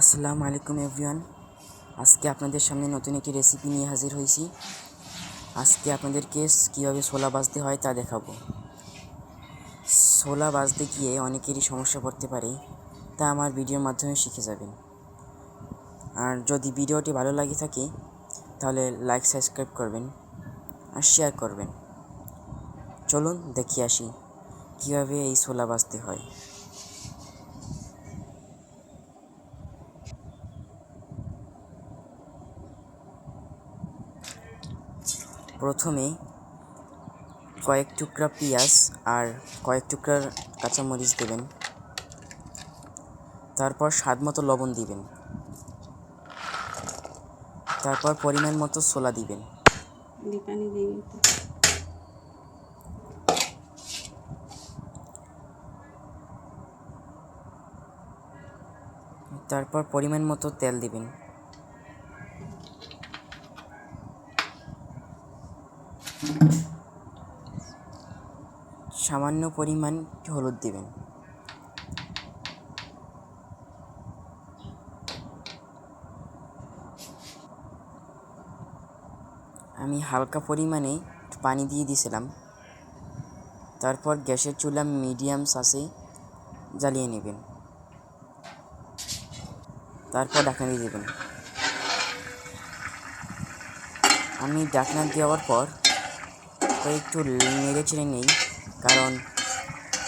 আসসালামু আলাইকুম এভরিওয়ান। আজকে আপনাদের সামনে নতুন একটি রেসিপি নিয়ে হাজির হয়েছি। আজকে আপনাদেরকে কীভাবে ছোলা ভাজতে হয় তা দেখাবো। ছোলা ভাজতে গিয়ে অনেকেরই সমস্যা পড়তে পারে, তা আমার ভিডিওর মাধ্যমে শিখে যাবেন। আর যদি ভিডিওটি ভালো লাগে থাকে তাহলে লাইক সাবস্ক্রাইব করবেন আর শেয়ার করবেন। চলুন দেখে আসি কীভাবে এই ছোলা ভাজতে হয়। প্রথমে কয়েক টুকরা পেঁয়াজ আর কয়েক টুকরা কাঁচামরিচ দেবেন। তারপর স্বাদ মতো লবণ দিবেন। তারপর পরিমাণ মতো ছোলা দিবেন। তারপর পরিমাণ মতো তেল দিবেন। সামান্য পরিমাণ হলুদ দিবেন। আমি হালকা পরিমাণে পানি দিয়ে দিয়েছিলাম। তারপর গ্যাসের চুলা মিডিয়াম আঁচে জ্বালিয়ে নেবেন। তারপর ঢাকনা দিয়ে দেবেন। আমি ঢাকনা দেওয়ার পর একটু নেড়ে চেড়ে নেই, কারণ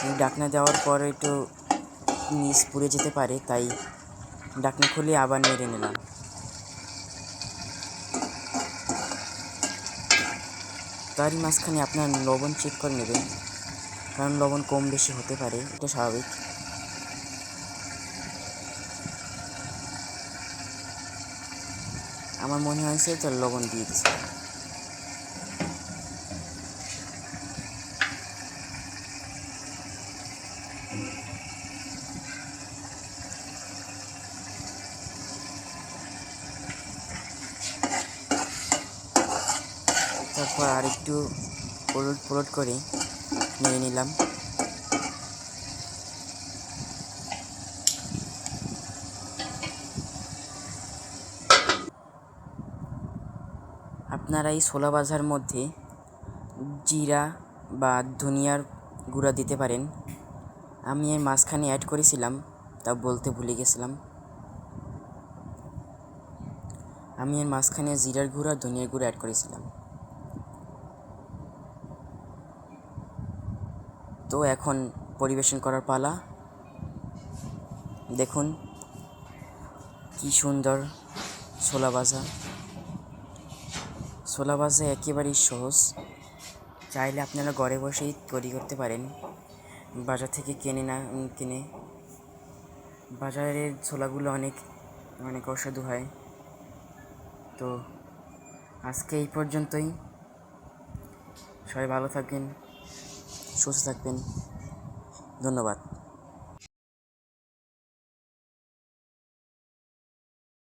এই ঢাকনা দেওয়ার পর একটু নিচ পুড়ে যেতে পারে, তাই ঢাকনা খুলে আবার নেড়ে নিলাম। তারই মাঝখানে আপনার লবণ চেক করে নেবেন, কারণ লবণ কম বেশি হতে পারে, এটা স্বাভাবিক। আমার মনে হয়েছে তো লবণ দিয়ে দিচ্ছি। তারপর আরেকটু পুরট করে নিয়ে নিলাম। আপনারা এই ছোলা ভাজার মধ্যে জিরা বা ধনিয়ার গুঁড়া দিতে পারেন। আমি এর মাঝখানে অ্যাড করেছিলাম, তা বলতে ভুলে গেছিলাম। আমি এর মাঝখানে জিরার গুঁড়া ধনিয়ার গুঁড়া অ্যাড করেছিলাম। তো এখন পরিবেশন করার পালা। দেখুন কি সুন্দর ছোলা ভাজা। ছোলা ভাজা একেবারেই সহজ, চাইলে আপনারা ঘরে বসেই তৈরি করতে পারেন, বাজার থেকে কিনে। বাজারের ছোলাগুলো অনেক অসাধু হয়। তো আজকে এই পর্যন্তই। সবাই ভালো থাকবেন, সুস্থ থাকবেন। ধন্যবাদ।